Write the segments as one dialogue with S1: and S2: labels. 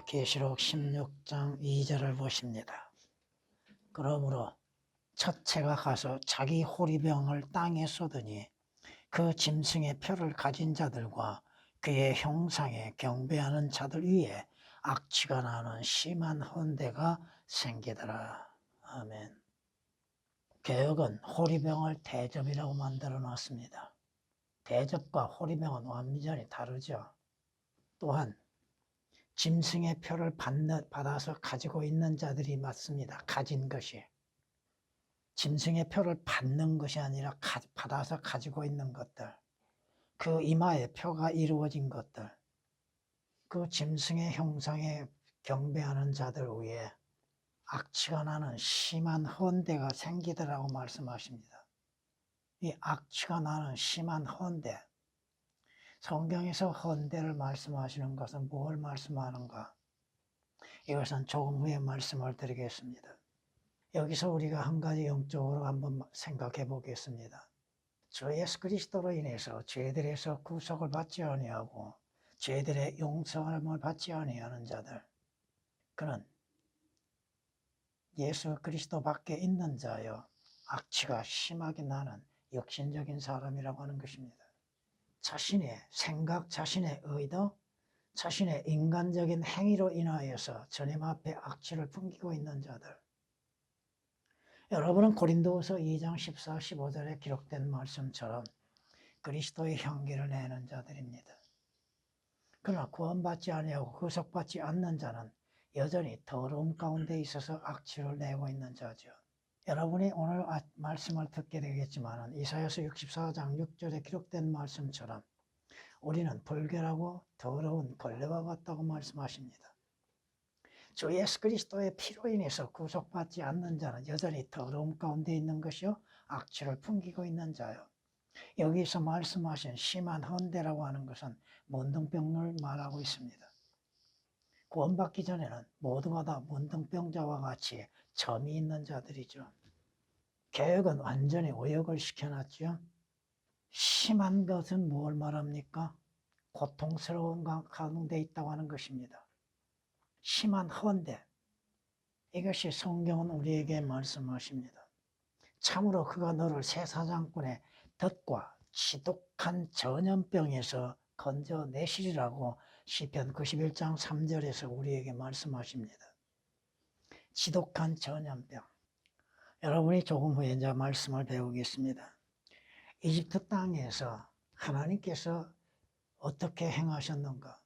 S1: 계시록 16장 2절을 보십니다. 그러므로 첫째가 가서 자기 호리병을 땅에 쏟으니 그 짐승의 표를 가진 자들과 그의 형상에 경배하는 자들 위에 악취가 나는 심한 헌대가 생기더라. 아멘. 개역은 호리병을 대접이라고 만들어 놨습니다. 대접과 호리병은 완전히 다르죠. 또한 짐승의 표를 받아서 가지고 있는 자들이 맞습니다. 가진 것이. 짐승의 표를 받는 것이 아니라 받아서 가지고 있는 것들. 그 이마에 표가 이루어진 것들. 그 짐승의 형상에 경배하는 자들 위에 악취가 나는 심한 헌대가 생기더라고 말씀하십니다. 이 악취가 나는 심한 헌대. 성경에서 헌대를 말씀하시는 것은 뭘 말씀하는가? 이것은 조금 후에 말씀을 드리겠습니다. 여기서 우리가 한 가지 영적으로 한번 생각해 보겠습니다. 주 예수 그리스도로 인해서 죄들에서 구속을 받지 아니하고 죄들의 용서함을 받지 아니하는 자들, 그는 예수 그리스도 밖에 있는 자여 악취가 심하게 나는 육신적인 사람이라고 하는 것입니다. 자신의 생각, 자신의 의도, 자신의 인간적인 행위로 인하여서 주님 앞에 악취를 풍기고 있는 자들. 여러분은 고린도후서 2장 14, 15절에 기록된 말씀처럼 그리스도의 향기를 내는 자들입니다. 그러나 구원받지 아니하고 구속받지 않는 자는 여전히 더러움 가운데 있어서 악취를 내고 있는 자죠. 여러분이 오늘 말씀을 듣게 되겠지만 이사야서 64장 6절에 기록된 말씀처럼 우리는 불결하고 더러운 걸레와 같다고 말씀하십니다. 주 예수 그리스도의 피로 인해서 구속받지 않는 자는 여전히 더러움 가운데 있는 것이요 악취를 풍기고 있는 자요. 여기서 말씀하신 심한 헌대라고 하는 것은 문둥병을 말하고 있습니다. 구원받기 전에는 모두가 다 문둥병자와 같이 점이 있는 자들이죠. 개혁은 완전히 오역을 시켜놨죠. 심한 것은 뭘 말합니까? 고통스러운 가운데 있다고 하는 것입니다. 심한 헌대, 이것이 성경은 우리에게 말씀하십니다. 참으로 그가 너를 새사장꾼의 덫과 지독한 전염병에서 건져내시리라고 시편 91장 3절에서 우리에게 말씀하십니다. 지독한 전염병. 여러분이 조금 후에 이제 말씀을 배우겠습니다. 이집트 땅에서 하나님께서 어떻게 행하셨는가?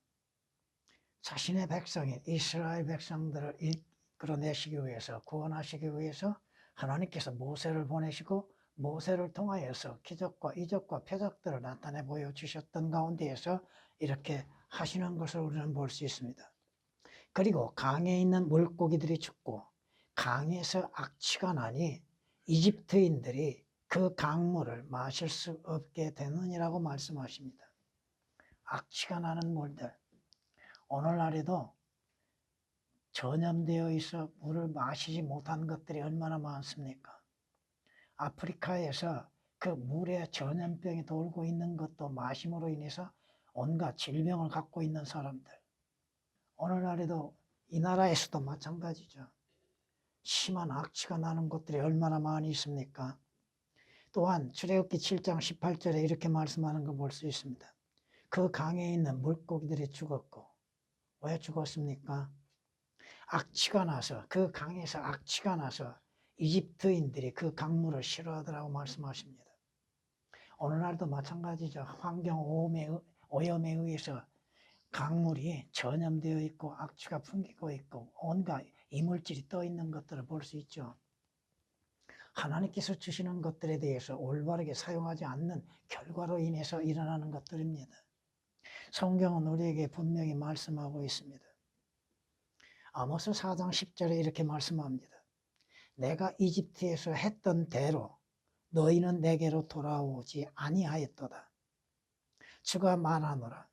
S1: 자신의 백성인 이스라엘 백성들을 이끌어내시기 위해서, 구원하시기 위해서 하나님께서 모세를 보내시고 모세를 통하여서 기적과 이적과 표적들을 나타내 보여주셨던 가운데에서 이렇게 하시는 것을 우리는 볼 수 있습니다. 그리고 강에 있는 물고기들이 죽고 강에서 악취가 나니 이집트인들이 그 강물을 마실 수 없게 되느니라고 말씀하십니다. 악취가 나는 물들. 오늘날에도 전염되어 있어 물을 마시지 못한 것들이 얼마나 많습니까? 아프리카에서 그 물에 전염병이 돌고 있는 것도 마심으로 인해서 온갖 질병을 갖고 있는 사람들. 오늘날에도 이 나라에서도 마찬가지죠. 심한 악취가 나는 곳들이 얼마나 많이 있습니까? 또한 출애굽기 7장 18절에 이렇게 말씀하는 걸 볼 수 있습니다. 그 강에 있는 물고기들이 죽었고, 왜 죽었습니까? 악취가 나서, 그 강에서 악취가 나서 이집트인들이 그 강물을 싫어하더라고 말씀하십니다. 오늘날도 마찬가지죠. 환경 오염에 의해서 강물이 전염되어 있고 악취가 풍기고 있고 온갖 이물질이 떠 있는 것들을 볼 수 있죠. 하나님께서 주시는 것들에 대해서 올바르게 사용하지 않는 결과로 인해서 일어나는 것들입니다. 성경은 우리에게 분명히 말씀하고 있습니다. 아모스 4장 10절에 이렇게 말씀합니다. 내가 이집트에서 했던 대로 너희는 내게로 돌아오지 아니하였도다. 주가 말하노라.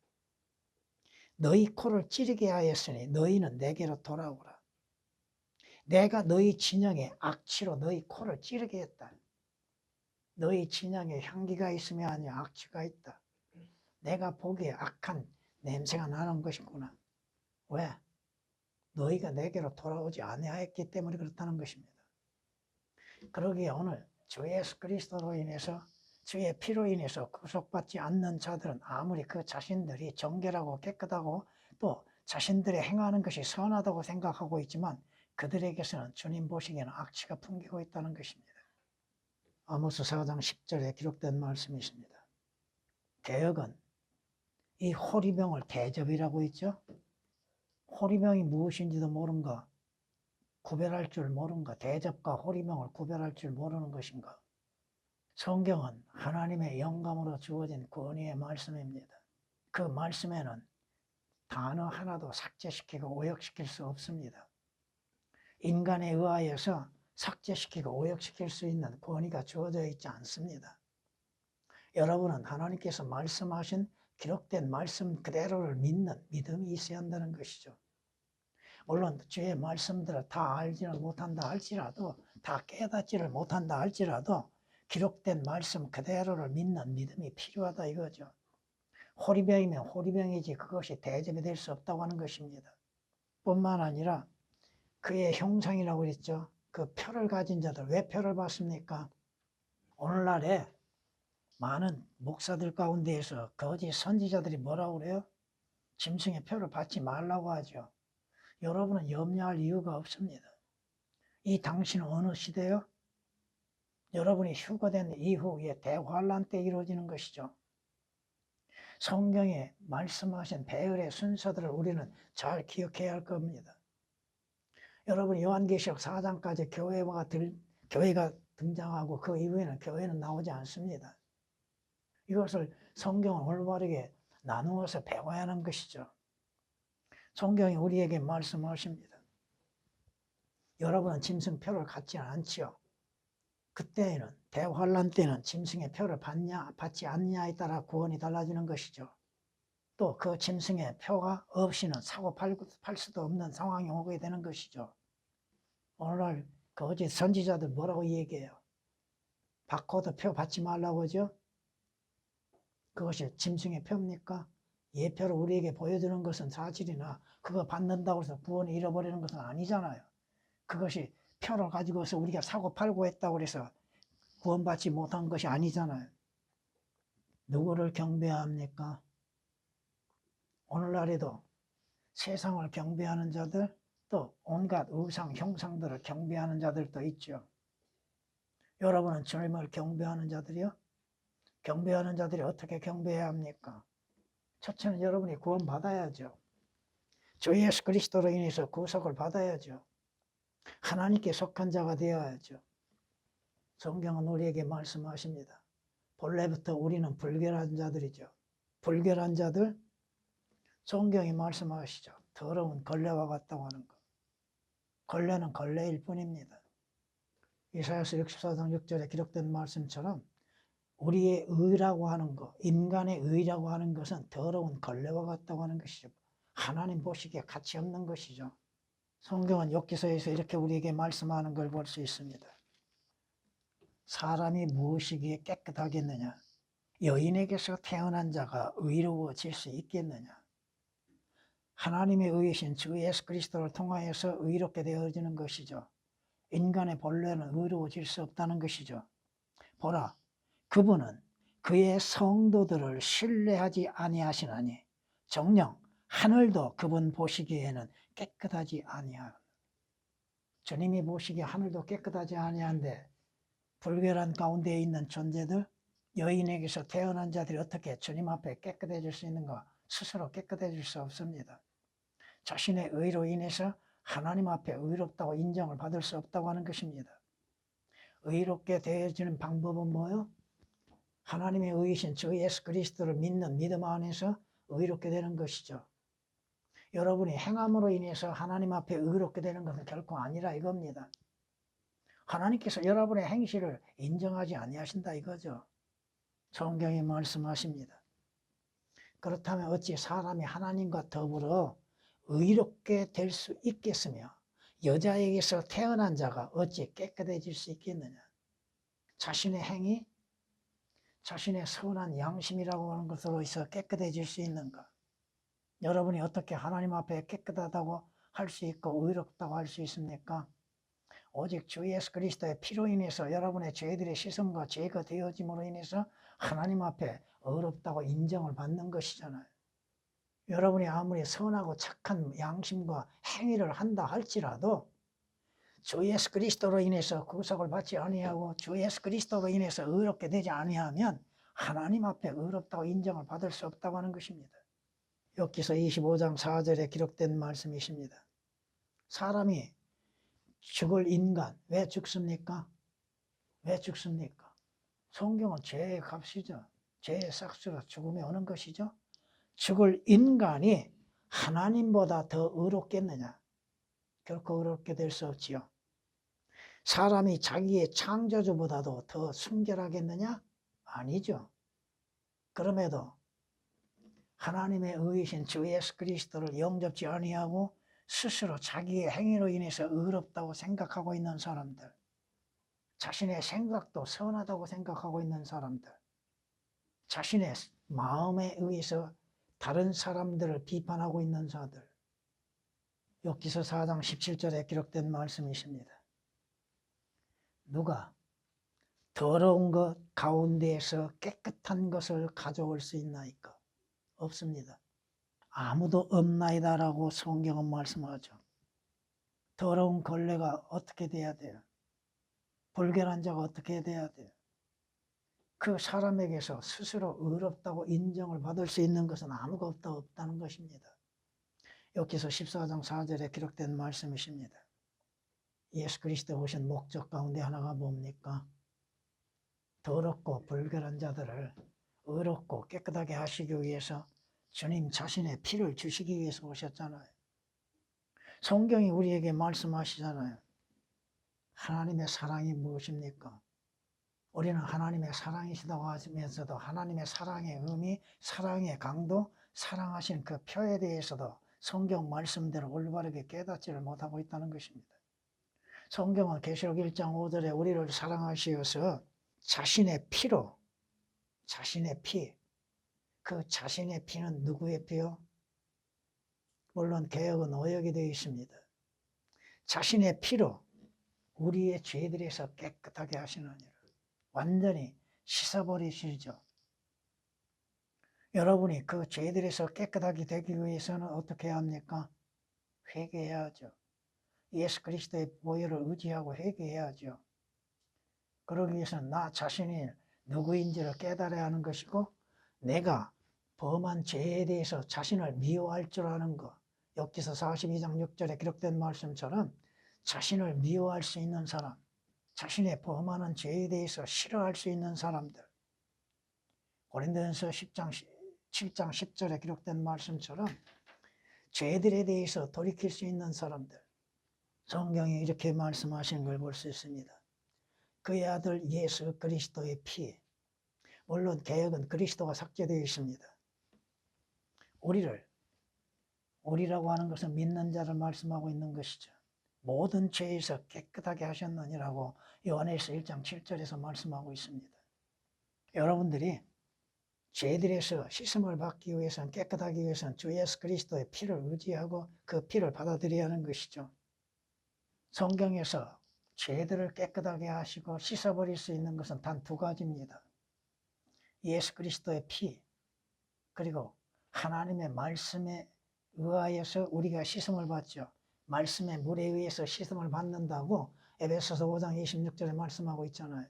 S1: 너희 코를 찌르게 하였으니 너희는 내게로 돌아오라. 내가 너희 진영에 악취로 너희 코를 찌르게 했다. 너희 진영에 향기가 있으며 아니야 악취가 있다. 내가 보기에 악한 냄새가 나는 것이구나. 왜? 너희가 내게로 돌아오지 아니하였기 때문에 그렇다는 것입니다. 그러기에 오늘 주 예수 그리스도로 인해서 주의 피로 인해서 구속받지 않는 자들은 아무리 그 자신들이 정결하고 깨끗하고 또 자신들의 행하는 것이 선하다고 생각하고 있지만 그들에게서는 주님 보시기에는 악취가 풍기고 있다는 것입니다. 아모스 4장 10절에 기록된 말씀이 있습니다. 개역은 이 호리병을 대접이라고 있죠. 호리병이 무엇인지도 모른가, 구별할 줄 모른가, 대접과 호리병을 구별할 줄 모르는 것인가. 성경은 하나님의 영감으로 주어진 권위의 말씀입니다. 그 말씀에는 단어 하나도 삭제시키고 오역시킬 수 없습니다. 인간에 의하여서 삭제시키고 오역시킬 수 있는 권위가 주어져 있지 않습니다. 여러분은 하나님께서 말씀하신 기록된 말씀 그대로를 믿는 믿음이 있어야 한다는 것이죠. 물론 주의 말씀들을 다 알지는 못한다 할지라도, 다 깨닫지를 못한다 할지라도 기록된 말씀 그대로를 믿는 믿음이 필요하다 이거죠. 호리병이면 호리병이지 그것이 대접이 될 수 없다고 하는 것입니다. 뿐만 아니라 그의 형상이라고 그랬죠. 그 표를 가진 자들, 왜 표를 받습니까? 오늘날에 많은 목사들 가운데에서 거짓 선지자들이 뭐라고 그래요? 짐승의 표를 받지 말라고 하죠. 여러분은 염려할 이유가 없습니다. 이 당신은 어느 시대요? 여러분이 휴거된 이후에 대환란 때 이루어지는 것이죠. 성경에 말씀하신 배열의 순서들을 우리는 잘 기억해야 할 겁니다. 여러분 요한계시록 4장까지 교회가 등장하고 그 이후에는 교회는 나오지 않습니다. 이것을 성경은 올바르게 나누어서 배워야 하는 것이죠. 성경이 우리에게 말씀하십니다. 여러분은 짐승표를 갖지 않지요. 그때에는 대환란 때는 짐승의 표를 받지 않냐에 따라 구원이 달라지는 것이죠. 또 그 짐승의 표가 없이는 사고 팔 수도 없는 상황이 오게 되는 것이죠. 오늘날 거짓 선지자들 뭐라고 얘기해요? 바코드 표 받지 말라고 하죠? 그것이 짐승의 표입니까? 예표를 우리에게 보여주는 것은 사실이나 그거 받는다고 해서 구원을 잃어버리는 것은 아니잖아요. 그것이 표를 가지고서 우리가 사고 팔고 했다고 해서 구원받지 못한 것이 아니잖아요. 누구를 경배해야 합니까? 오늘날에도 세상을 경배하는 자들, 또 온갖 우상, 형상들을 경배하는 자들도 있죠. 여러분은 주님을 경배하는 자들이요? 경배하는 자들이 어떻게 경배해야 합니까? 첫째는 여러분이 구원받아야죠. 주 예수 그리스도로 인해서 구속을 받아야죠. 하나님께 속한 자가 되어야죠. 성경은 우리에게 말씀하십니다. 본래부터 우리는 불결한 자들이죠. 불결한 자들, 성경이 말씀하시죠. 더러운 걸레와 같다고 하는 것. 걸레는 걸레일 뿐입니다. 이사야서 64장 6절에 기록된 말씀처럼 우리의 의라고 하는 것, 인간의 의라고 하는 것은 더러운 걸레와 같다고 하는 것이죠. 하나님 보시기에 가치 없는 것이죠. 성경은 욥기서에서 이렇게 우리에게 말씀하는 걸 볼 수 있습니다. 사람이 무엇이기에 깨끗하겠느냐? 여인에게서 태어난 자가 의로워질 수 있겠느냐? 하나님의 의이신 주 예수 그리스도를 통하여서 의롭게 되어지는 것이죠. 인간의 본래는 의로워질 수 없다는 것이죠. 보라, 그분은 그의 성도들을 신뢰하지 아니하시나니 정녕 하늘도 그분 보시기에는 깨끗하지 아니하노. 주님이 보시기에 하늘도 깨끗하지 아니한데 불결한 가운데에 있는 존재들, 여인에게서 태어난 자들이 어떻게 주님 앞에 깨끗해질 수 있는가? 스스로 깨끗해질 수 없습니다. 자신의 의로 인해서 하나님 앞에 의롭다고 인정을 받을 수 없다고 하는 것입니다. 의롭게 되어지는 방법은 뭐요? 하나님의 의이신 주 예수 그리스도를 믿는 믿음 안에서 의롭게 되는 것이죠. 여러분이 행함으로 인해서 하나님 앞에 의롭게 되는 것은 결코 아니라 이겁니다. 하나님께서 여러분의 행실을 인정하지 아니하신다 이거죠. 성경이 말씀하십니다. 그렇다면 어찌 사람이 하나님과 더불어 의롭게 될 수 있겠으며 여자에게서 태어난 자가 어찌 깨끗해질 수 있겠느냐? 자신의 행위, 자신의 선한 양심이라고 하는 것으로 해서 깨끗해질 수 있는가? 여러분이 어떻게 하나님 앞에 깨끗하다고 할 수 있고 의롭다고 할 수 있습니까? 오직 주 예수 그리스도의 피로 인해서 여러분의 죄들의 씻음과 죄가 되어짐으로 인해서 하나님 앞에 의롭다고 인정을 받는 것이잖아요. 여러분이 아무리 선하고 착한 양심과 행위를 한다 할지라도 주 예수 그리스도로 인해서 구속을 받지 아니하고 주 예수 그리스도로 인해서 의롭게 되지 아니하면 하나님 앞에 의롭다고 인정을 받을 수 없다고 하는 것입니다. 욥기서 25장 4절에 기록된 말씀이십니다. 사람이 죽을 인간 왜 죽습니까? 왜 죽습니까? 성경은 죄의 값이죠. 죄의 삭스로 죽음이 오는 것이죠. 죽을 인간이 하나님보다 더 의롭겠느냐? 결코 의롭게 될 수 없지요. 사람이 자기의 창조주보다도 더 순결하겠느냐? 아니죠. 그럼에도 하나님의 의이신 주 예수 그리스도를 영접지 아니하고 스스로 자기의 행위로 인해서 의롭다고 생각하고 있는 사람들, 자신의 생각도 선하다고 생각하고 있는 사람들, 자신의 마음에 의해서 다른 사람들을 비판하고 있는 자들, 욥기서 4장 17절에 기록된 말씀이십니다. 누가 더러운 것 가운데에서 깨끗한 것을 가져올 수 있나이까? 없습니다. 아무도 없나이다라고 성경은 말씀하죠. 더러운 걸레가 어떻게 돼야 돼요? 불결한 자가 어떻게 돼야 돼요? 그 사람에게서 스스로 의롭다고 인정을 받을 수 있는 것은 아무것도 없다는 것입니다. 욥기서 14장 4절에 기록된 말씀이십니다. 예수 그리스도 오신 목적 가운데 하나가 뭡니까? 더럽고 불결한 자들을 의롭고 깨끗하게 하시기 위해서 주님 자신의 피를 주시기 위해서 오셨잖아요. 성경이 우리에게 말씀하시잖아요. 하나님의 사랑이 무엇입니까? 우리는 하나님의 사랑이시다고 하면서도 하나님의 사랑의 의미, 사랑의 강도, 사랑하신 그 표에 대해서도 성경 말씀대로 올바르게 깨닫지를 못하고 있다는 것입니다. 성경은 계시록 1장 5절에 우리를 사랑하시어서 자신의 피로, 자신의 피, 그 자신의 피는 누구의 피요? 물론 개역은 오역이 되어 있습니다. 자신의 피로 우리의 죄들에서 깨끗하게 하시느니라. 완전히 씻어버리시죠. 여러분이 그 죄들에서 깨끗하게 되기 위해서는 어떻게 해야 합니까? 회개해야죠. 예수 그리스도의 보혈을 의지하고 회개해야죠. 그러기 위해서는 나 자신이 누구인지를 깨달아야 하는 것이고 내가 범한 죄에 대해서 자신을 미워할 줄 아는 것. 욥기서 42장 6절에 기록된 말씀처럼 자신을 미워할 수 있는 사람, 자신의 범하는 죄에 대해서 싫어할 수 있는 사람들. 고린도전서 7장 10절에 기록된 말씀처럼 죄들에 대해서 돌이킬 수 있는 사람들. 성경이 이렇게 말씀하신 걸 볼 수 있습니다. 그의 아들 예수 그리스도의 피. 물론 개역은 그리스도가 삭제되어 있습니다. 우리라고 하는 것은 믿는 자를 말씀하고 있는 것이죠. 모든 죄에서 깨끗하게 하셨느니라고 요한에서 1장 7절에서 말씀하고 있습니다. 여러분들이 죄들에서 씻음을 받기 위해서는 깨끗하기 위해서는 주 예수 그리스도의 피를 의지하고 그 피를 받아들여야 하는 것이죠. 성경에서 죄들을 깨끗하게 하시고 씻어버릴 수 있는 것은 단 두 가지입니다. 예수 그리스도의 피, 그리고 하나님의 말씀에 의하여서 우리가 씻음을 받죠. 말씀의 물에 의해서 씻음을 받는다고 에베소서 5장 26절에 말씀하고 있잖아요.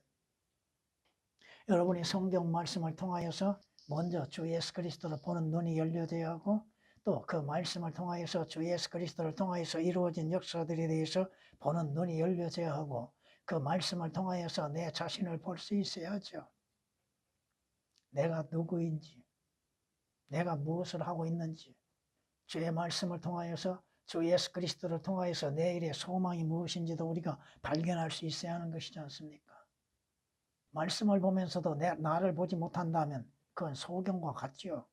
S1: 여러분이 성경 말씀을 통하여서 먼저 주 예수 그리스도를 보는 눈이 열려져야 하고 또 그 말씀을 통하여서 주 예수 그리스도를 통하여서 이루어진 역사들에 대해서 보는 눈이 열려져야 하고 그 말씀을 통하여서 내 자신을 볼 수 있어야죠. 내가 누구인지, 내가 무엇을 하고 있는지, 주의 말씀을 통하여서 주 예수 그리스도를 통하여서 내일의 소망이 무엇인지도 우리가 발견할 수 있어야 하는 것이지 않습니까? 말씀을 보면서도 나를 보지 못한다면 그건 소경과 같지요.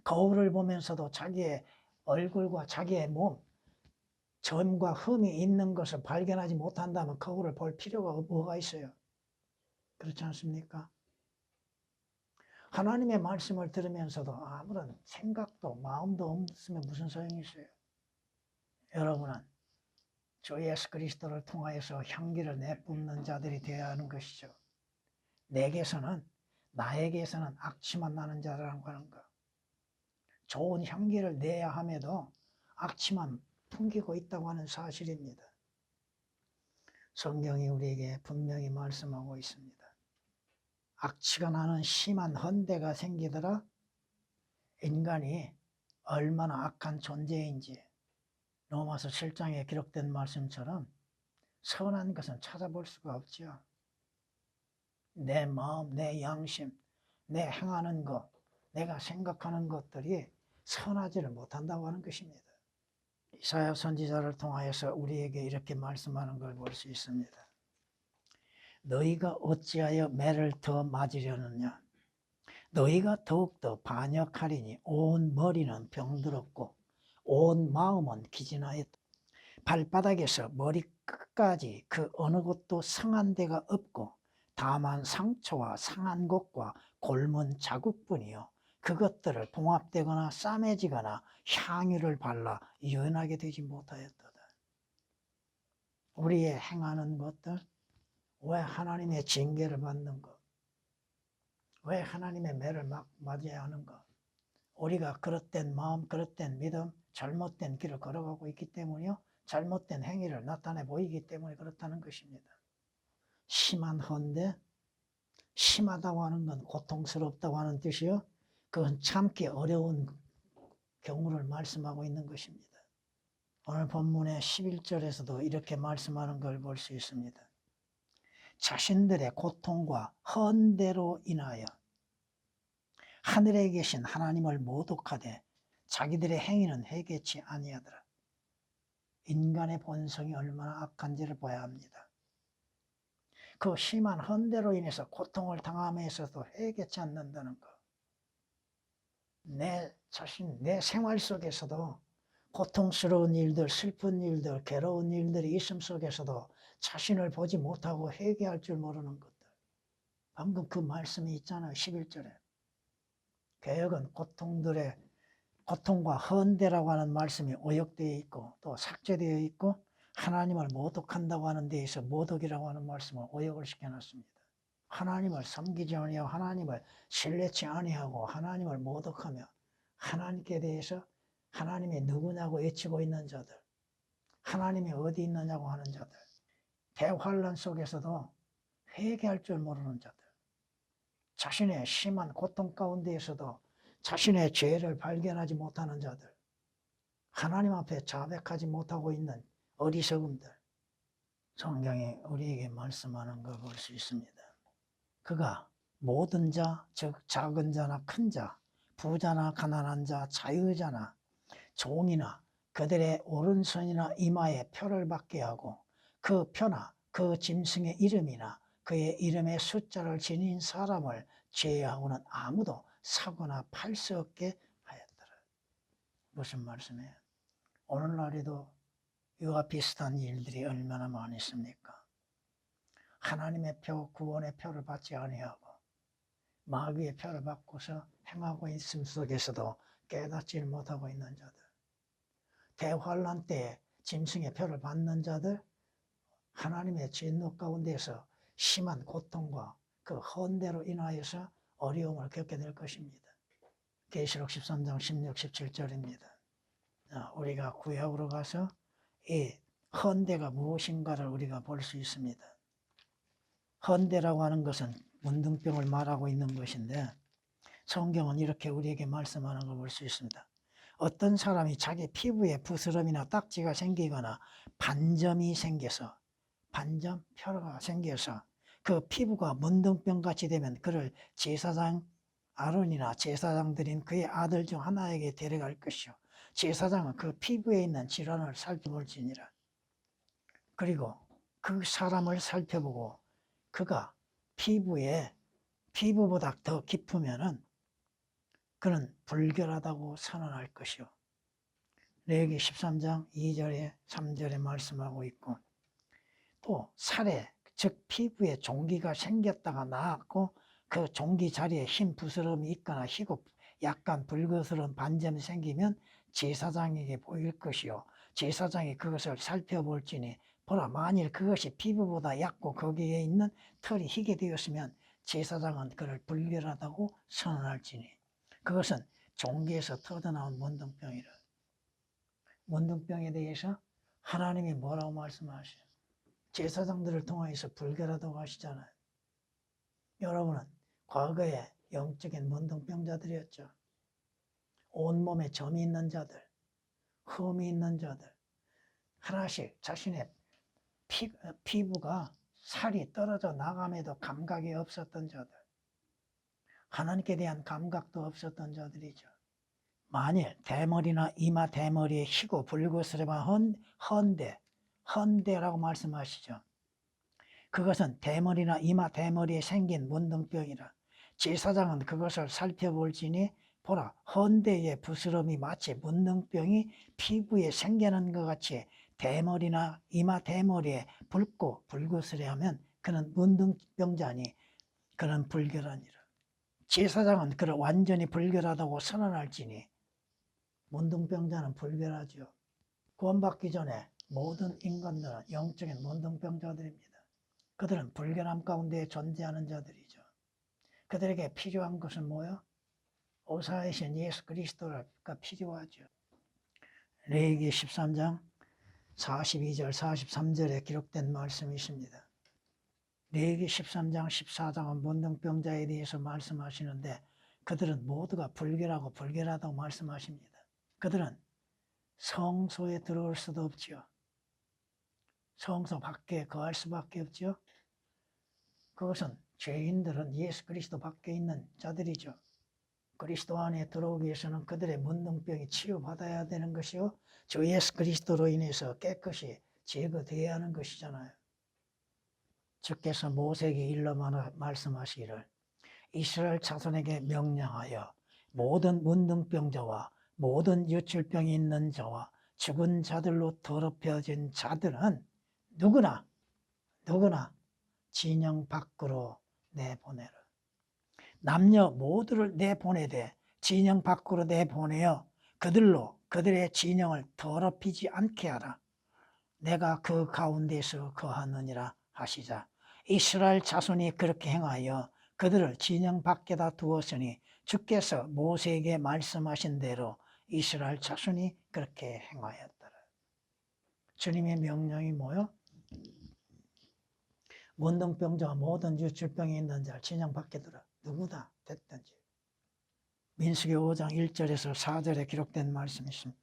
S1: 거울을 보면서도 자기의 얼굴과 자기의 몸, 점과 흠이 있는 것을 발견하지 못한다면 거울을 볼 필요가 뭐가 있어요? 그렇지 않습니까? 하나님의 말씀을 들으면서도 아무런 생각도 마음도 없으면 무슨 소용이 있어요? 여러분은 주 예수 그리스도를 통하여서 향기를 내뿜는 자들이 되어야 하는 것이죠. 나에게서는 악취만 나는 자라는 거. 좋은 향기를 내야 함에도 악취만 풍기고 있다고 하는 사실입니다. 성경이 우리에게 분명히 말씀하고 있습니다. 악취가 나는 심한 헌대가 생기더라 인간이 얼마나 악한 존재인지 로마서 7장에 기록된 말씀처럼 선한 것은 찾아볼 수가 없죠. 내 마음, 내 양심, 내 행하는 것, 내가 생각하는 것들이 선하지를 못한다고 하는 것입니다. 이사야 선지자를 통하여서 우리에게 이렇게 말씀하는 걸 볼 수 있습니다. 너희가 어찌하여 매를 더 맞으려느냐? 너희가 더욱더 반역하리니 온 머리는 병들었고 온 마음은 기진하였다. 발바닥에서 머리 끝까지 그 어느 곳도 상한 데가 없고 다만 상처와 상한 곳과 골문 자국뿐이요 그것들을 봉합되거나 싸매지거나 향유를 발라 유연하게 되지 못하였도다. 우리의 행하는 것들, 왜 하나님의 징계를 받는 것, 왜 하나님의 매를 맞아야 하는 것, 우리가 그릇된 마음, 그릇된 믿음, 잘못된 길을 걸어가고 있기 때문이요 잘못된 행위를 나타내 보이기 때문에 그렇다는 것입니다. 심한 헌데, 심하다고 하는 건 고통스럽다고 하는 뜻이요 그건 참기 어려운 경우를 말씀하고 있는 것입니다. 오늘 본문의 11절에서도 이렇게 말씀하는 걸 볼 수 있습니다. 자신들의 고통과 헌대로 인하여 하늘에 계신 하나님을 모독하되 자기들의 행위는 회개치 아니하더라. 인간의 본성이 얼마나 악한지를 봐야 합니다. 그 심한 헌대로 인해서 고통을 당함에서도 회개치 않는다는 것. 내 생활 속에서도 고통스러운 일들, 슬픈 일들, 괴로운 일들이 있음 속에서도 자신을 보지 못하고 회개할 줄 모르는 것들. 방금 그 말씀이 있잖아요. 11절에. 개혁은 고통과 헌대라고 하는 말씀이 오역되어 있고 또 삭제되어 있고 하나님을 모독한다고 하는 데에서 모독이라고 하는 말씀을 오역을 시켜놨습니다. 하나님을 섬기지 아니하고 하나님을 신뢰치 아니하고 하나님을 모독하며 하나님께 대해서 하나님이 누구냐고 외치고 있는 자들, 하나님이 어디 있느냐고 하는 자들, 대환란 속에서도 회개할 줄 모르는 자들, 자신의 심한 고통 가운데에서도 자신의 죄를 발견하지 못하는 자들, 하나님 앞에 자백하지 못하고 있는 어리석음들, 성경이 우리에게 말씀하는 걸 볼 수 있습니다. 그가 모든 자, 즉 작은 자나 큰 자, 부자나 가난한 자, 자유자나 종이나 그들의 오른손이나 이마에 표를 받게 하고 그 표나 그 짐승의 이름이나 그의 이름의 숫자를 지닌 사람을 제외하고는 아무도 사거나 팔 수 없게 하였더라. 무슨 말씀이에요? 오늘날에도 이와 비슷한 일들이 얼마나 많이 있습니까? 하나님의 표, 구원의 표를 받지 아니하고 마귀의 표를 받고서 행하고 있음 속에서도 깨닫지 못하고 있는 자들, 대환란 때에 짐승의 표를 받는 자들, 하나님의 진노 가운데서 심한 고통과 그 헌대로 인하여서 어려움을 겪게 될 것입니다. 계시록 13장 16, 17절입니다. 우리가 구약으로 가서 이 헌대가 무엇인가를 우리가 볼 수 있습니다. 헌대라고 하는 것은 문둥병을 말하고 있는 것인데 성경은 이렇게 우리에게 말씀하는 걸 볼 수 있습니다. 어떤 사람이 자기 피부에 부스럼이나 딱지가 생기거나 반점이 생겨서 표가 생겨서 그 피부가 문둥병같이 되면 그를 제사장 아론이나 제사장들인 그의 아들 중 하나에게 데려갈 것이요 제사장은 그 피부에 있는 질환을 살펴볼지니라. 그리고 그 사람을 살펴보고 그가 피부보다 더 깊으면은 그는 불결하다고 선언할 것이요. 레위기 13장 2절에 3절에 말씀하고 있고 또 살에 즉 피부에 종기가 생겼다가 나았고 그 종기 자리에 흰 부스럼이 있거나 희고 약간 붉어스러운 반점이 생기면 제사장에게 보일 것이요 제사장이 그것을 살펴볼지니 보라, 만일 그것이 피부보다 얕고 거기에 있는 털이 희게 되었으면 제사장은 그를 불결하다고 선언할지니 그것은 종기에서 터져나온 문둥병이라. 문둥병에 대해서 하나님이 뭐라고 말씀하셔요? 제사장들을 통해서 불결하다고 하시잖아요. 여러분은 과거에 영적인 문둥병자들이었죠. 온몸에 점이 있는 자들, 흠이 있는 자들, 하나씩 자신의 피부가 살이 떨어져 나감에도 감각이 없었던 자들, 하나님께 대한 감각도 없었던 자들이죠. 만일 대머리나 이마 대머리에 희고 불그스름한 헌대라고 말씀하시죠. 그것은 대머리나 이마 대머리에 생긴 문둥병이라. 제사장은 그것을 살펴볼지니 보라, 헌대의 부스럼이 마치 문둥병이 피부에 생겨난 것 같이 대머리나 이마 대머리에 붉고 불그스레하면 그는 문둥병자니 그는 불결하니라. 제사장은 그를 완전히 불결하다고 선언할지니 문둥병자는 불결하죠. 구원받기 전에 모든 인간들은 영적인 문둥병자들입니다. 그들은 불결함 가운데 존재하는 자들이죠. 그들에게 필요한 것은 뭐요? 오사이신 예수 그리스도가 필요하죠. 레위기 13장 42절 43절에 기록된 말씀이 있습니다. 레위기 13장 14장은 문둥병자에 대해서 말씀하시는데 그들은 모두가 불결하고 불결하다고 말씀하십니다. 그들은 성소에 들어올 수도 없죠. 성소 밖에 거할 수밖에 없죠. 그것은 죄인들은 예수 그리스도 밖에 있는 자들이죠. 그리스도 안에 들어오기 위해서는 그들의 문둥병이 치유받아야 되는 것이요, 주 예수 그리스도로 인해서 깨끗이 제거되어야 하는 것이잖아요. 주께서 모세에게 일러 말씀하시기를 이스라엘 자손에게 명령하여 모든 문둥병자와 모든 유출병이 있는 자와 죽은 자들로 더럽혀진 자들은 누구나 진영 밖으로 내보내라. 남녀 모두를 내보내되 진영 밖으로 내보내어 그들의 진영을 더럽히지 않게 하라. 내가 그 가운데서 거하느니라 하시자. 이스라엘 자손이 그렇게 행하여 그들을 진영 밖에다 두었으니 주께서 모세에게 말씀하신 대로 이스라엘 자손이 그렇게 행하였더라. 주님의 명령이 뭐요? 문둥병자와 모든 유출병이 있는 자를 진영 밖에 두라. 누구다 됐든지. 민수기 5장 1절에서 4절에 기록된 말씀이 있습니다.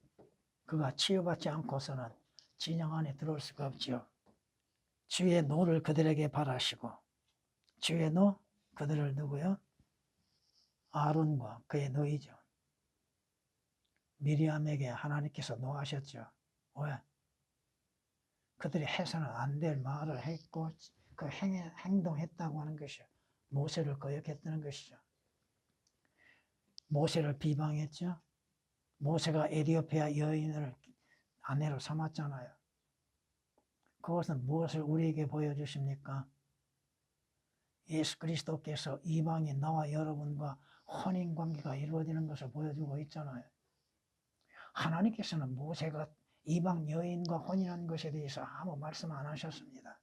S1: 그가 치유받지 않고서는 진영 안에 들어올 수가 없지요. 주의 노를 그들에게 바라시고, 주의 노, 그들을 누구요? 아론과 그의 노이죠. 미리암에게 하나님께서 노하셨죠. 왜? 그들이 해서는 안 될 말을 했고 그 행동했다고 하는 것이요. 모세를 거역했다는 것이죠. 모세를 비방했죠. 모세가 에티오피아 여인을 아내로 삼았잖아요. 그것은 무엇을 우리에게 보여주십니까? 예수 그리스도께서 이방인 나와 여러분과 혼인관계가 이루어지는 것을 보여주고 있잖아요. 하나님께서는 모세가 이방 여인과 혼인한 것에 대해서 아무 말씀 안 하셨습니다.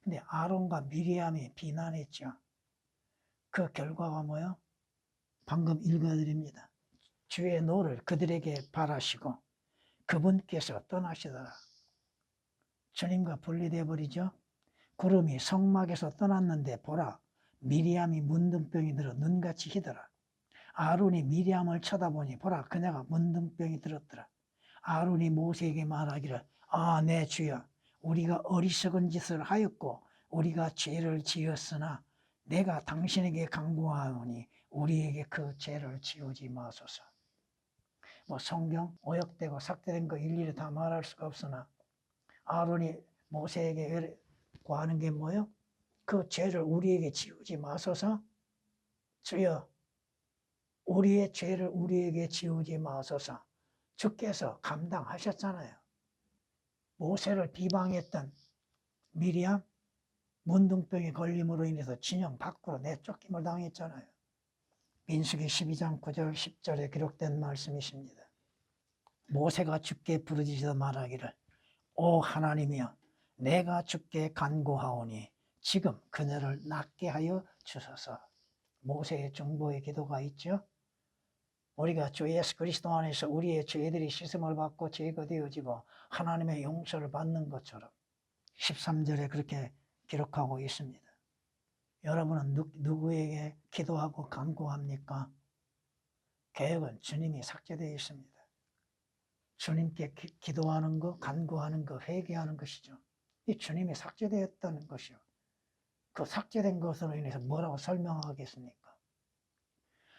S1: 근데 아론과 미리암이 비난했죠. 그 결과가 뭐예요? 방금 읽어드립니다. 주의 노를 그들에게 바라시고 그분께서 떠나시더라. 주님과 분리되어 버리죠. 구름이 성막에서 떠났는데 보라, 미리암이 문둥병이 들어 눈같이 희더라. 아론이 미리암을 쳐다보니 보라, 그녀가 문둥병이 들었더라. 아론이 모세에게 말하기를 내 주여, 우리가 어리석은 짓을 하였고 우리가 죄를 지었으나 내가 당신에게 간구하오니 우리에게 그 죄를 지우지 마소서. 성경 오역되고 삭제된 거 일일이 다 말할 수가 없으나 아론이 모세에게 구하는 게 뭐예요? 그 죄를 우리에게 지우지 마소서. 주여, 우리의 죄를 우리에게 지우지 마소서. 주께서 감당하셨잖아요. 모세를 비방했던 미리암, 문둥병의 걸림으로 인해서 진영 밖으로 내쫓김을 당했잖아요. 민수기 12장 9절 10절에 기록된 말씀이십니다. 모세가 주께 부르짖어 말하기를 오 하나님이여 내가 주께 간구하오니 지금 그녀를 낫게 하여 주소서. 모세의 중보의 기도가 있죠. 우리가 주 예수 그리스도 안에서 우리의 죄들이 씻음을 받고 제거되어지고 하나님의 용서를 받는 것처럼 13절에 그렇게 기록하고 있습니다. 여러분은 누구에게 기도하고 간구합니까? 계획은 주님이 삭제되어 있습니다. 주님께 기도하는 거, 간구하는 거, 회개하는 것이죠. 이 주님이 삭제되었다는 것이요. 그 삭제된 것으로 인해서 뭐라고 설명하겠습니까?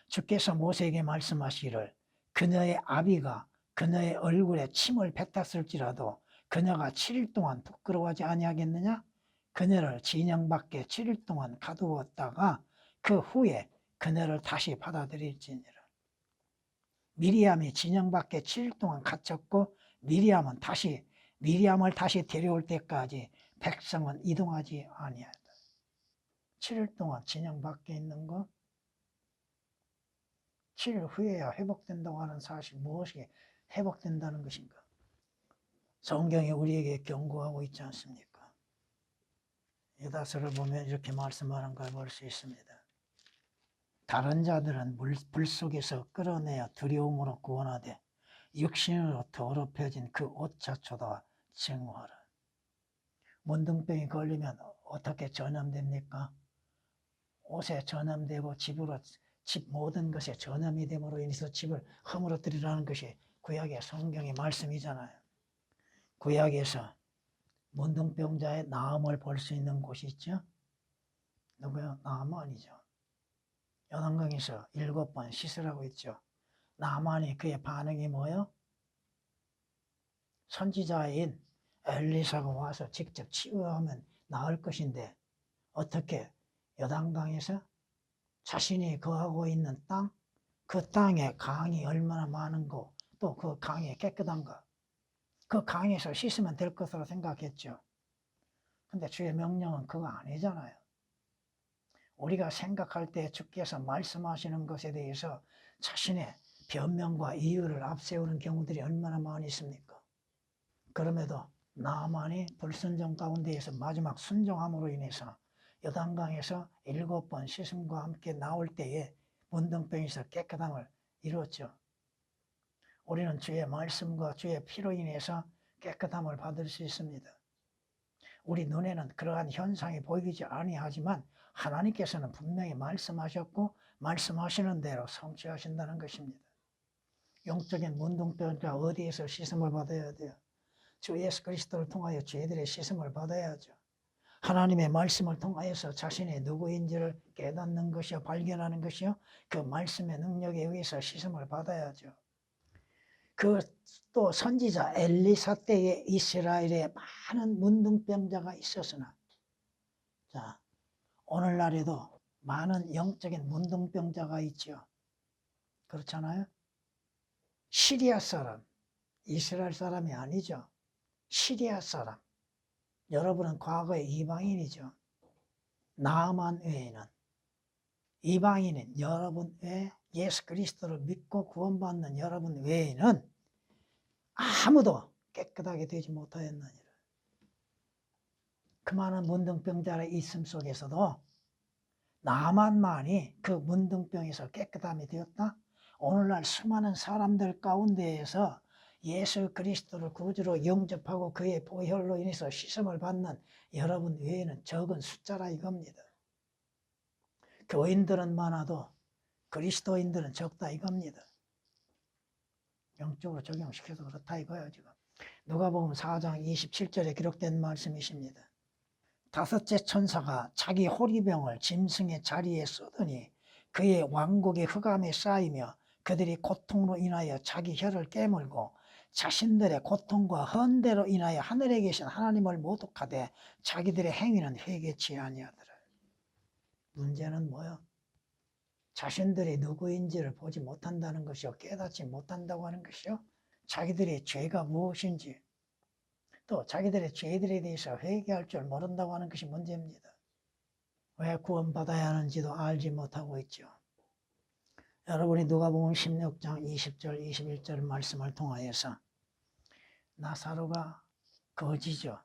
S1: 주께서 모세에게 말씀하시기를 그녀의 아비가 그녀의 얼굴에 침을 뱉었을지라도 그녀가 7일 동안 부끄러워하지 아니하겠느냐? 그녀를 진영 밖에 7일 동안 가두었다가 그 후에 그녀를 다시 받아들일지니라. 미리암이 진영 밖에 7일 동안 갇혔고 미리암을 다시 데려올 때까지 백성은 이동하지 아니하다. 7일 동안 진영 밖에 있는 거 7일 후에야 회복된다고 하는 사실, 무엇이 회복된다는 것인가? 성경이 우리에게 경고하고 있지 않습니까? 유다서를 보면 이렇게 말씀하는 걸 볼 수 있습니다. 다른 자들은 불 속에서 끌어내어 두려움으로 구원하되 육신으로 더럽혀진 그 옷자초다 증오하라. 문둥병이 걸리면 어떻게 전염됩니까? 옷에 전염되고 집 모든 것에 전염이 됨으로 인해서 집을 허물어뜨리라는 것이 구약의 성경의 말씀이잖아요. 구약에서 문둥병자의 나음을 볼 수 있는 곳이 있죠. 누구요? 나아만이죠. 요단강에서 7번 씻으라고 했죠. 나아만이 그의 반응이 뭐예요? 선지자인 엘리사가 와서 직접 치유하면 나을 것인데 어떻게 요단강에서 자신이 거하고 있는 땅, 그 땅에 강이 얼마나 많은고 또 그 강이 깨끗한가, 그 강에서 씻으면 될 것으로 생각했죠. 근데 주의 명령은 그거 아니잖아요. 우리가 생각할 때 주께서 말씀하시는 것에 대해서 자신의 변명과 이유를 앞세우는 경우들이 얼마나 많이 있습니까? 그럼에도 나만이 불순종 가운데에서 마지막 순종함으로 인해서 요단강에서 7번 씻음과 함께 나올 때에 문둥병에서 깨끗함을 이루었죠. 우리는 주의 말씀과 주의 피로 인해서 깨끗함을 받을 수 있습니다. 우리 눈에는 그러한 현상이 보이지 아니하지만 하나님께서는 분명히 말씀하셨고 말씀하시는 대로 성취하신다는 것입니다. 영적인 문둥병자 어디에서 씻음을 받아야 돼요? 주 예수 그리스도를 통하여 죄들의 씻음을 받아야죠. 하나님의 말씀을 통하여서 자신이 누구인지를 깨닫는 것이요, 발견하는 것이요, 그 말씀의 능력에 의해서 씻음을 받아야죠. 또 선지자 엘리사 때에 이스라엘에 많은 문둥병자가 있었으나, 자, 오늘날에도 많은 영적인 문둥병자가 있죠. 그렇잖아요? 시리아 사람, 이스라엘 사람이 아니죠. 시리아 사람. 여러분은 과거에 이방인이죠. 나만 외에는, 이방인인 여러분 외에 예수 그리스도를 믿고 구원받는 여러분 외에는 아무도 깨끗하게 되지 못하였느니라. 그 많은 문둥병자의 있음 속에서도 나만만이 그 문둥병에서 깨끗함이 되었다. 오늘날 수많은 사람들 가운데에서 예수 그리스도를 구주로 영접하고 그의 보혈로 인해서 씻음을 받는 여러분 외에는 적은 숫자라 이겁니다. 교인들은 많아도 그리스도인들은 적다 이겁니다. 영적으로 적용시켜서 그렇다 이거예요. 지금 누가복음 4장 27절에 기록된 말씀이십니다. 다섯째 천사가 자기 호리병을 짐승의 자리에 쏘더니 그의 왕국의 흑암에 쌓이며 그들이 고통으로 인하여 자기 혀를 깨물고 자신들의 고통과 헌대로 인하여 하늘에 계신 하나님을 모독하되 자기들의 행위는 회개치 아니하더라. 문제는 뭐요? 자신들이 누구인지를 보지 못한다는 것이요, 깨닫지 못한다고 하는 것이요, 자기들의 죄가 무엇인지 또 자기들의 죄들에 대해서 회개할 줄 모른다고 하는 것이 문제입니다. 왜 구원받아야 하는지도 알지 못하고 있죠. 여러분이 누가복음 16장 20절 21절 말씀을 통하여서 나사로가 거지죠.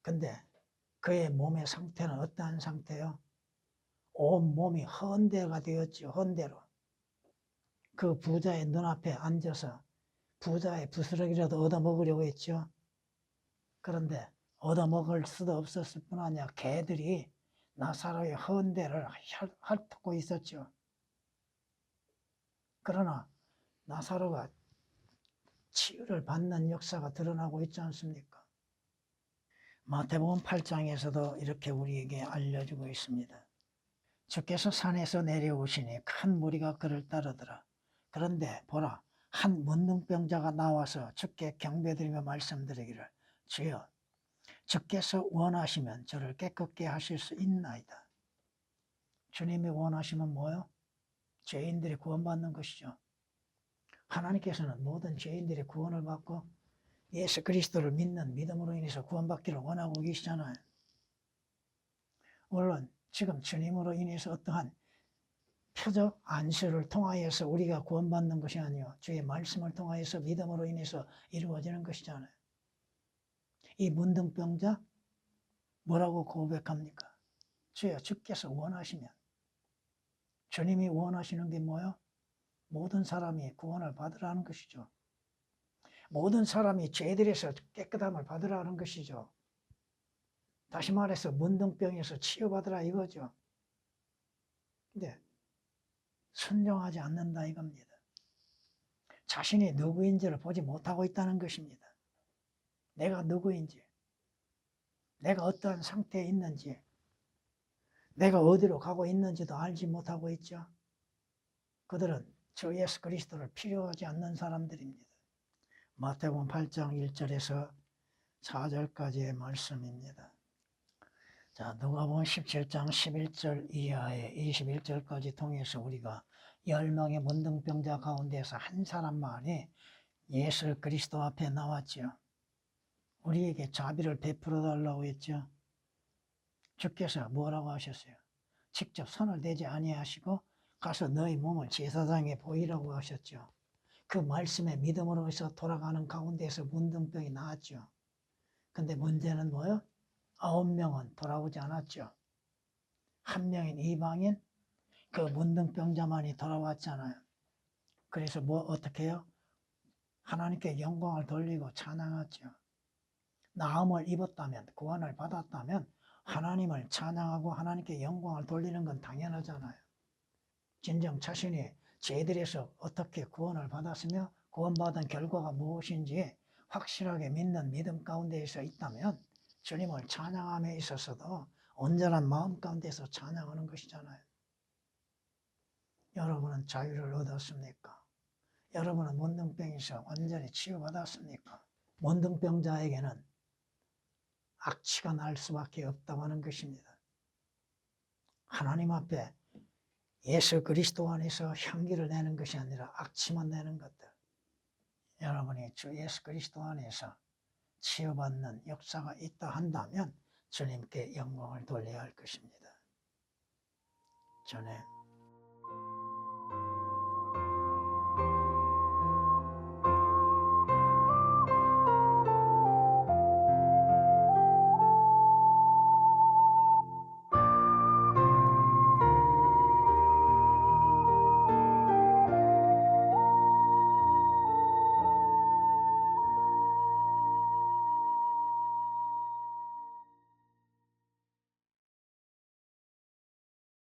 S1: 근데 그의 몸의 상태는 어떠한 상태요? 온 몸이 헌대가 되었죠. 헌대로. 그 부자의 눈앞에 앉아서 부자의 부스러기라도 얻어먹으려고 했죠. 그런데 얻어먹을 수도 없었을 뿐 아니라 개들이 나사로의 헌대를 핥고 있었죠. 그러나 나사로가 치유를 받는 역사가 드러나고 있지 않습니까? 마태복음 8장에서도 이렇게 우리에게 알려주고 있습니다. 주께서 산에서 내려오시니 큰 무리가 그를 따르더라. 그런데 보라, 한 문둥병자가 나와서 주께 경배드리며 말씀드리기를, 주여, 주께서 원하시면 저를 깨끗게 하실 수 있나이다. 주님이 원하시면 뭐요? 죄인들이 구원받는 것이죠. 하나님께서는 모든 죄인들이 구원을 받고 예수 그리스도를 믿는 믿음으로 인해서 구원받기를 원하고 계시잖아요. 물론 지금 주님으로 인해서 어떠한 표적 안수를 통하여서 우리가 구원받는 것이 아니요, 주의 말씀을 통하여서 믿음으로 인해서 이루어지는 것이잖아요. 이 문둥병자 뭐라고 고백합니까? 주여, 주께서 원하시면. 주님이 원하시는 게 뭐요? 모든 사람이 구원을 받으라는 것이죠. 모든 사람이 죄들에서 깨끗함을 받으라는 것이죠. 다시 말해서 문둥병에서 치유받으라 이거죠. 근데 순종하지 않는다 이겁니다. 자신이 누구인지를 보지 못하고 있다는 것입니다. 내가 누구인지, 내가 어떠한 상태에 있는지, 내가 어디로 가고 있는지도 알지 못하고 있죠. 그들은 주 예수 그리스도를 필요하지 않는 사람들입니다. 마태복음 8장 1절에서 4절까지의 말씀입니다. 자, 누가복음 17장 11절 이하의 21절까지 통해서 우리가 10명의 문둥병자 가운데서 한 사람만이 예수 그리스도 앞에 나왔죠. 우리에게 자비를 베풀어 달라고 했죠. 주께서 뭐라고 하셨어요? 직접 손을 대지 아니하시고 가서 너희 몸을 제사장에 보이라고 하셨죠. 그 말씀에 믿음으로서 돌아가는 가운데서 문둥병이 나았죠. 근데 문제는 뭐요? 9명은 돌아오지 않았죠. 한 명인 이방인 그 문둥병자만이 돌아왔잖아요. 그래서 어떻게 해요? 하나님께 영광을 돌리고 찬양하죠. 나음을 입었다면, 구원을 받았다면 하나님을 찬양하고 하나님께 영광을 돌리는 건 당연하잖아요. 진정 자신이 죄들에서 어떻게 구원을 받았으며 구원받은 결과가 무엇인지 확실하게 믿는 믿음 가운데에서 있다면 주님을 찬양함에 있어서도 온전한 마음 가운데서 찬양하는 것이잖아요. 여러분은 자유를 얻었습니까? 여러분은 문둥병에서 완전히 치유받았습니까? 문둥병자에게는 악취가 날 수밖에 없다고 하는 것입니다. 하나님 앞에 예수 그리스도 안에서 향기를 내는 것이 아니라 악취만 내는 것들. 여러분이 주 예수 그리스도 안에서 치유받는 역사가 있다 한다면 주님께 영광을 돌려야 할 것입니다. 전에